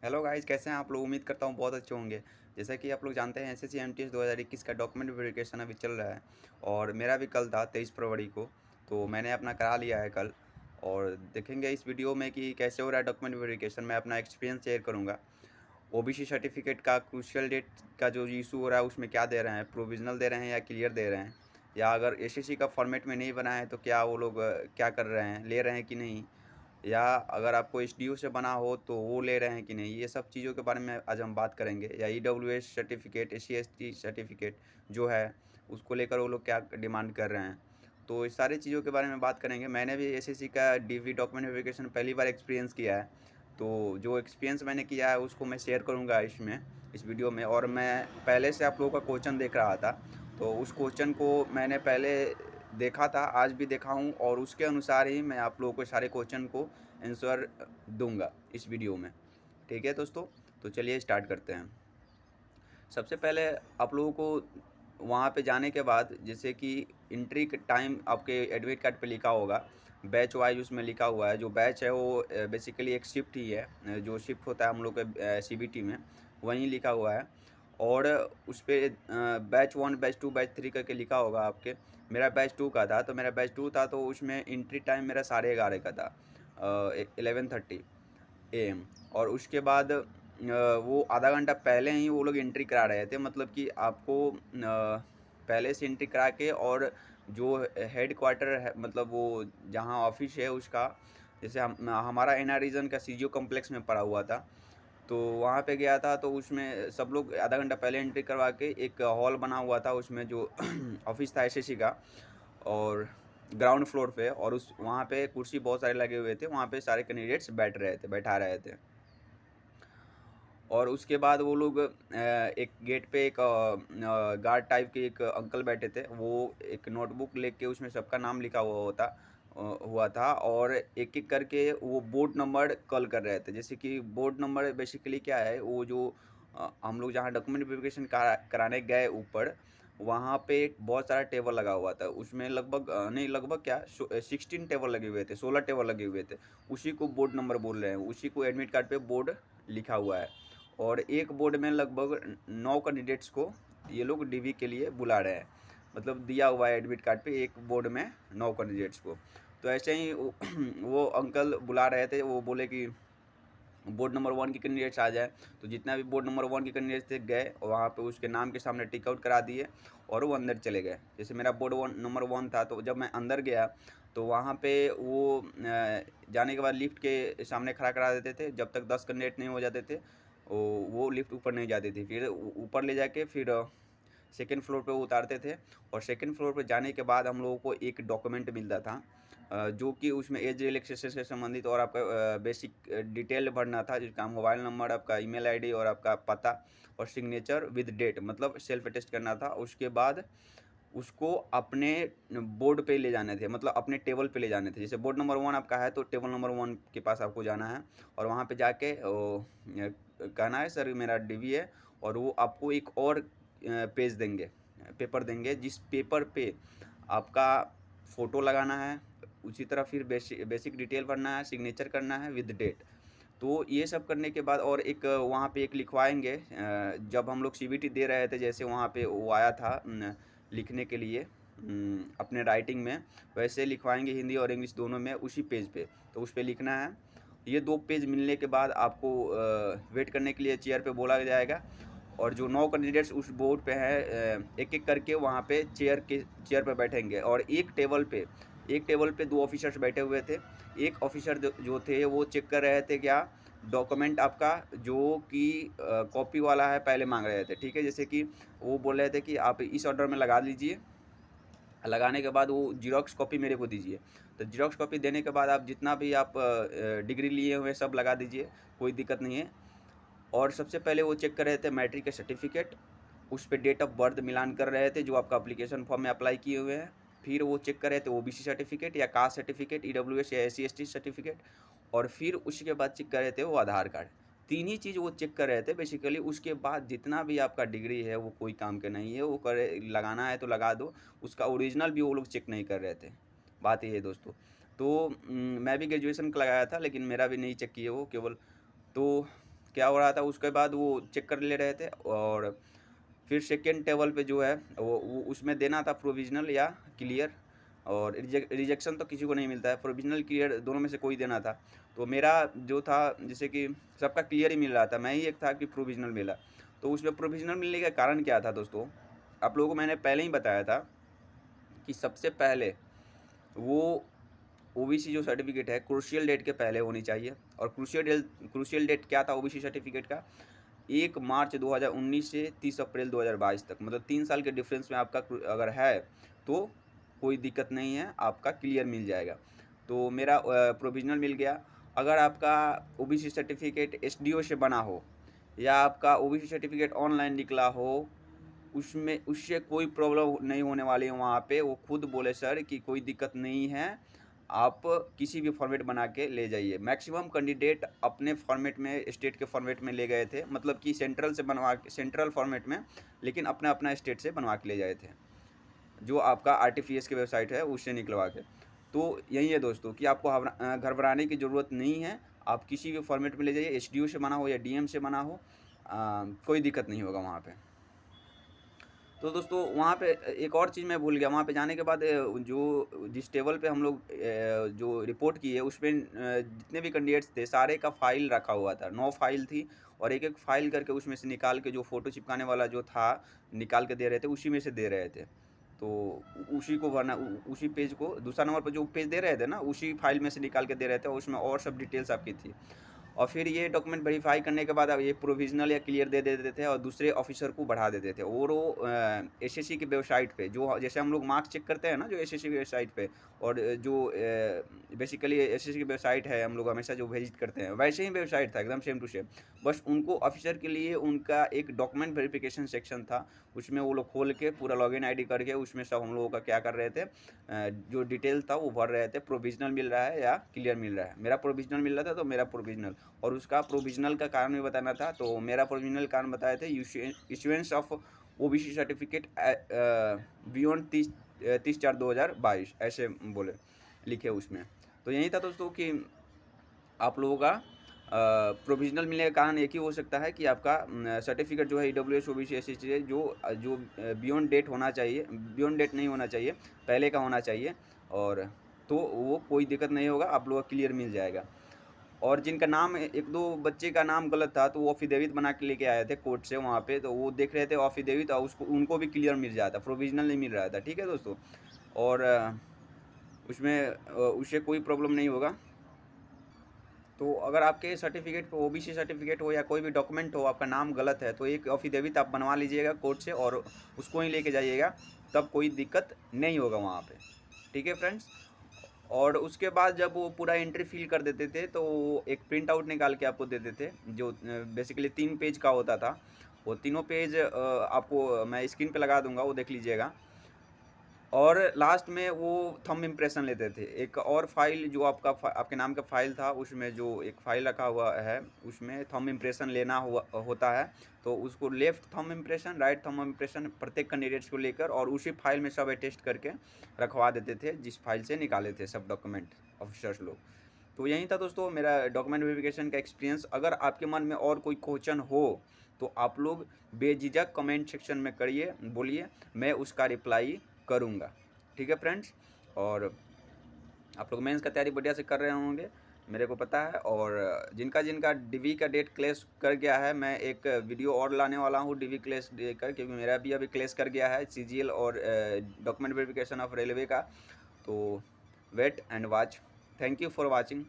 Hello guys, कैसे हैं आप लोग। उम्मीद करता हूँ बहुत अच्छे होंगे। जैसा कि आप लोग जानते हैं, एसएससी एमटीएस 2021 का डॉक्यूमेंट वेरिफिकेशन अभी चल रहा है और मेरा भी कल था 23 फरवरी को। तो मैंने अपना करा लिया है कल। और देखेंगे इस वीडियो में कि कैसे हो रहा है डॉक्यूमेंट वेरिफिकेशन। मैं अपना एक्सपीरियंस शेयर करूँगा। ओबीसी सर्टिफिकेट का क्रूशियल डेट का जो इशू हो रहा है उसमें क्या दे रहे हैं, प्रोविजनल दे रहे हैं या क्लियर दे रहे हैं, या अगर एसएससी का फॉर्मेट में नहीं बना है तो क्या वो लोग क्या कर रहे हैं, ले रहे हैं कि नहीं, या अगर आपको एसडीओ से बना हो तो वो ले रहे हैं कि नहीं। ये सब चीज़ों के बारे में आज हम बात करेंगे। या EWS certificate, SC ST certificate जो है उसको लेकर वो लोग क्या डिमांड कर रहे हैं। तो इस सारी चीज़ों के बारे में बात करेंगे। मैंने भी एसएससी का डीवी डॉक्यूमेंट वेरिफिकेशन पहली बार एक्सपीरियंस किया है। तो जो एक्सपीरियंस मैंने किया है उसको मैं शेयर करूँगा इस वीडियो में। और मैं पहले से आप लोगों का क्वेश्चन देख रहा था, तो उस क्वेश्चन को मैंने पहले देखा था, आज भी देखा हूँ, और उसके अनुसार ही मैं आप लोगों को सारे क्वेश्चन को आंसर दूंगा इस वीडियो में। ठीक है दोस्तों, तो चलिए स्टार्ट करते हैं। सबसे पहले आप लोगों को वहाँ पे जाने के बाद, जैसे कि एंट्री के टाइम आपके एडमिट कार्ड पे लिखा होगा, बैच वाइज उसमें लिखा हुआ है। जो बैच है वो बेसिकली एक शिफ्ट ही है, जो शिफ्ट होता है हम लोग के सीबीटी में, वहीं लिखा हुआ है। और उस पर बैच 1, बैच 2, बैच 3 करके लिखा होगा आपके। मेरा बैच 2 का था, तो मेरा बैच 2 था, तो उसमें एंट्री टाइम मेरा 11:30 का था, 11:30 AM। और उसके बाद वो आधा घंटा पहले ही वो लोग एंट्री करा रहे थे। मतलब कि आपको पहले से एंट्री करा के, और जो हेड क्वार्टर है, मतलब वो जहाँ ऑफिस है उसका, जैसे हमारा एनआर रीजन का सीजीओ कॉम्प्लेक्स में पड़ा हुआ था, तो वहाँ पे गया था। तो उसमें सब लोग आधा घंटा पहले एंट्री करवा के, एक हॉल बना हुआ था उसमें जो ऑफिस था एसएससी का, और ग्राउंड फ्लोर पे, और उस वहाँ पे कुर्सी बहुत सारे लगे हुए थे। वहाँ पे सारे कैंडिडेट्स बैठा रहे थे। और उसके बाद वो लोग एक गेट पे एक गार्ड टाइप के एक अंकल बैठे थे। वो एक नोटबुक लेके उसमें सबका नाम लिखा हुआ था, और एक एक करके वो बोर्ड नंबर कॉल कर रहे थे। जैसे कि बोर्ड नंबर बेसिकली क्या है, वो जो हम लोग जहाँ डॉक्यूमेंट वेरिफिकेशन कराने गए ऊपर, वहाँ पे एक बहुत सारा टेबल लगा हुआ था। उसमें लगभग नहीं, लगभग क्या 16 टेबल लगे हुए थे, 16 टेबल लगे हुए थे। उसी को बोर्ड नंबर बोल रहे हैं, उसी को एडमिट कार्ड पे बोर्ड लिखा हुआ है। और एक बोर्ड में लगभग 9 कैंडिडेट्स को ये लोग डीवी के लिए बुला रहे हैं। मतलब दिया हुआ है एडमिट कार्ड पे एक बोर्ड में 9 कैंडिडेट्स को। तो ऐसे ही वो अंकल बुला रहे थे। वो बोले कि बोर्ड नंबर 1 के कैंडिडेट्स आ जाए। तो जितना भी बोर्ड नंबर 1 के कैंडिडेट्स थे गए, और वहाँ पे उसके नाम के सामने टिक आउट करा दिए, और वो अंदर चले गए। जैसे मेरा बोर्ड नंबर 1 था, तो जब मैं अंदर गया तो वहाँ पे वो जाने के बाद लिफ्ट के सामने खड़ा करा देते थे। जब तक 10 कैंडिडेट नहीं हो जाते थे वो लिफ्ट ऊपर नहीं जाती थी। फिर ऊपर ले जाके फिर सेकेंड फ्लोर पे उतारते थे। और सेकेंड फ्लोर पे जाने के बाद हम लोगों को एक डॉक्यूमेंट मिलता था, जो कि उसमें एज रिलैक्सेशन से संबंधित और आपका बेसिक डिटेल भरना था, जिसका मोबाइल नंबर, आपका ईमेल आईडी और आपका पता, और सिग्नेचर विद डेट, मतलब सेल्फ अटेस्ट करना था। उसके बाद उसको अपने बोर्ड पे ले जाने थे, मतलब अपने टेबल पे ले जाने थे। जैसे बोर्ड नंबर 1 आपका है, तो टेबल नंबर 1 के पास आपको जाना है, और वहाँ पे जाके कहना है सर मेरा डीवी है। और वो आपको एक और पेज देंगे, पेपर देंगे, जिस पेपर पे आपका फ़ोटो लगाना है। उसी तरह फिर बेसिक डिटेल भरना है, सिग्नेचर करना है विद डेट। तो ये सब करने के बाद, और एक वहाँ पे एक लिखवाएंगे, जब हम लोग सीबीटी दे रहे थे, जैसे वहाँ पे वो आया था लिखने के लिए अपने राइटिंग में, वैसे लिखवाएंगे हिंदी और इंग्लिश दोनों में उसी पेज पे। तो उस पर लिखना है। ये 2 पेज मिलने के बाद आपको वेट करने के लिए चेयर पे बोला जाएगा। और जो 9 कैंडिडेट्स उस बोर्ड पे हैं, एक एक करके वहाँ पे चेयर पे बैठेंगे। और एक टेबल पे 2 ऑफिसर्स बैठे हुए थे। एक ऑफिसर जो थे वो चेक कर रहे थे क्या डॉक्यूमेंट आपका, जो कि कॉपी वाला है, पहले मांग रहे थे। ठीक है, जैसे कि वो बोल रहे थे कि आप इस ऑर्डर में लगा लीजिए। लगाने के बाद वो जीरोक्स कॉपी मेरे को दीजिए। तो जीरोक्स कॉपी देने के बाद आप जितना भी आप डिग्री लिए हुए सब लगा दीजिए, कोई दिक्कत नहीं है। और सबसे पहले वो चेक कर रहे थे मैट्रिक के सर्टिफिकेट, उस पर डेट ऑफ बर्थ मिलान कर रहे थे जो आपका अप्लीकेशन फॉर्म में अप्लाई किए हुए हैं। फिर वो चेक कर रहे थे ओबीसी सर्टिफिकेट या कास्ट सर्टिफिकेट, ईडब्ल्यूएस या एससी एसटी सर्टिफिकेट। और फिर उसके बाद चेक कर रहे थे वो आधार कार्ड। 3 ही चीज़ वो चेक कर रहे थे बेसिकली। उसके बाद जितना भी आपका डिग्री है वो कोई काम के नहीं है, वो करे लगाना है तो लगा दो। उसका ओरिजिनल भी वो लोग चेक नहीं कर रहे थे। बात ये है दोस्तों। तो मैं भी ग्रेजुएशन का लगाया था, लेकिन मेरा भी नहीं चेक किए वो केवल। तो क्या हो रहा था, उसके बाद वो चेक कर ले रहे थे। और फिर सेकेंड टेबल पे जो है वो उसमें देना था प्रोविज़नल या क्लियर, और रिजेक्शन तो किसी को नहीं मिलता है, प्रोविज़नल क्लियर दोनों में से कोई देना था। तो मेरा जो था जैसे कि सबका क्लियर ही मिल रहा था, मैं ही एक था कि प्रोविज़नल मिला। तो उसमें प्रोविज़नल मिलने का कारण क्या था दोस्तों, आप लोगों को मैंने पहले ही बताया था कि सबसे पहले वो ओबीसी जो सर्टिफिकेट है क्रूशियल डेट के पहले होनी चाहिए। और क्रूशियल डेट क्या था ओबीसी सर्टिफिकेट का, 1 मार्च 2019 से 30 अप्रैल 2022 तक, मतलब 3 साल के डिफरेंस में आपका अगर है तो कोई दिक्कत नहीं है, आपका क्लियर मिल जाएगा। तो मेरा प्रोविज़नल मिल गया। अगर आपका ओबीसी सर्टिफिकेट एसडीओ से बना हो या आपका ओबीसी सर्टिफिकेट ऑनलाइन निकला हो, उसमें उससे कोई प्रॉब्लम नहीं होने वाली है वहाँ पे। वो खुद बोले सर कि कोई दिक्कत नहीं है, आप किसी भी फॉर्मेट बना के ले जाइए। मैक्सिमम कैंडिडेट अपने फॉर्मेट में, स्टेट के फॉर्मेट में ले गए थे, मतलब कि सेंट्रल से बनवा के, सेंट्रल फॉर्मेट में, लेकिन अपना अपना स्टेट से बनवा के ले जाए थे, जो आपका आरटीपीएस की वेबसाइट है उससे निकलवा के। तो यही है दोस्तों कि आपको घबराने की ज़रूरत नहीं है, आप किसी भी फॉर्मेट में ले जाइए, एसडीओ से बना हो या डीएम से बना हो, कोई दिक्कत नहीं होगा वहाँ पे। तो दोस्तों वहाँ पे एक और चीज़ मैं भूल गया, वहाँ पे जाने के बाद जो जिस टेबल पे हम लोग जो रिपोर्ट की है उसमें जितने भी कैंडिडेट्स थे सारे का फ़ाइल रखा हुआ था, 9 फ़ाइल थी, और एक-एक फ़ाइल करके उसमें से निकाल के जो फ़ोटो चिपकाने वाला जो था, निकाल के दे रहे थे, उसी में से दे रहे थे। तो उसी को भरना, उसी पेज को दूसरा नंबर पे जो पेज दे रहे थे ना, उसी फ़ाइल में से निकाल के दे रहे थे, और उसमें और सब डिटेल्स आपकी थी। और फिर ये डॉक्यूमेंट वेरीफाई करने के बाद अब ये प्रोविज़नल या क्लियर दे देते थे और दूसरे ऑफिसर को बढ़ा देते थे। और वो एसएससी की वेबसाइट पे जो जैसे हम लोग मार्क्स चेक करते हैं ना, जो एसएससी की वेबसाइट पे, और जो बेसिकली एसएससी की वेबसाइट है, हम लोग हमेशा जो विजिट करते हैं, वैसे ही वेबसाइट था एकदम सेम टू सेम। बस उनको ऑफिसर के लिए उनका एक डॉक्यूमेंट वेरिफिकेशन सेक्शन था, उसमें वो लोग खोल के पूरा लॉगिन आईडी करके उसमें सब हम लोगों का क्या कर रहे थे, जो डिटेल था वो भर रहे थे, प्रोविज़नल मिल रहा है या क्लियर मिल रहा है। मेरा प्रोविज़नल मिल रहा था तो मेरा प्रोविज़नल, और उसका प्रोविज़नल का कारण भी बताना था। तो मेरा प्रोविज़नल कारण बताए थे issuance of OBC certificate beyond 30/4/2022 ऐसे बोले, लिखे उसमें। तो यही था दोस्तों कि आप लोगों का प्रोविज़नल मिलने का कारण एक ही हो सकता है कि आपका सर्टिफिकेट जो है ईडब्ल्यूएस ओबीसी एससी से जो बियॉन्ड डेट होना चाहिए, बियॉन्ड डेट नहीं होना चाहिए, पहले का होना चाहिए, और तो वो कोई दिक्कत नहीं होगा, आप लोगों का क्लियर मिल जाएगा। और जिनका नाम, 1-2 बच्चे का नाम गलत था, तो वो एफिडेविट बना के लेके आए थे कोर्ट से वहाँ पे, तो वो देख रहे थे एफिडेविट, और उसको उनको भी क्लियर मिल जाता, प्रोविज़नल नहीं मिल रहा था। ठीक है दोस्तों? और उसमें उससे कोई प्रॉब्लम नहीं होगा। तो अगर आपके सर्टिफिकेट पे ओबीसी सर्टिफिकेट हो या कोई भी डॉक्यूमेंट हो, आपका नाम गलत है, तो एक एफिडेविट आप बनवा लीजिएगा कोर्ट से और उसको ही लेके जाइएगा, तब कोई दिक्कत नहीं होगा वहाँ पे। ठीक है फ्रेंड्स? और उसके बाद जब वो पूरा एंट्री फिल कर देते थे, तो वो एक प्रिंट आउट निकाल के आपको देते थे, जो बेसिकली 3 पेज का होता था। वो तीनों पेज आपको मैं स्क्रीन पे लगा दूँगा, वो देख लीजिएगा। और लास्ट में वो थंब इम्प्रेशन लेते थे। एक और फाइल जो आपके नाम का फाइल था, उसमें जो एक फाइल रखा हुआ है, उसमें थंब इम्प्रेशन लेना होता है। तो उसको left thumb impression, right thumb impression प्रत्येक कैंडिडेट्स को लेकर, और उसी फाइल में सब अटेस्ट करके रखवा देते थे, जिस फाइल से निकाले थे सब डॉक्यूमेंट ऑफिसर्स लोग। तो यही था दोस्तों मेरा डॉक्यूमेंट वेरिफिकेशन का एक्सपीरियंस। अगर आपके मन में और कोई क्वेश्चन हो तो आप लोग बेझिझक कमेंट सेक्शन में करिए, बोलिए, मैं उसका रिप्लाई करूँगा। ठीक है फ्रेंड्स? और आप लोग मेंस का तैयारी बढ़िया से कर रहे होंगे, मेरे को पता है। और जिनका जिनका डीवी का डेट क्लेश कर गया है, मैं एक वीडियो और लाने वाला हूँ डीवी क्लेश देकर, क्योंकि मेरा भी अभी क्लेश कर गया है सीजीएल और डॉक्यूमेंट वेरिफिकेशन ऑफ रेलवे का। तो wait and watch. Thank you for watching.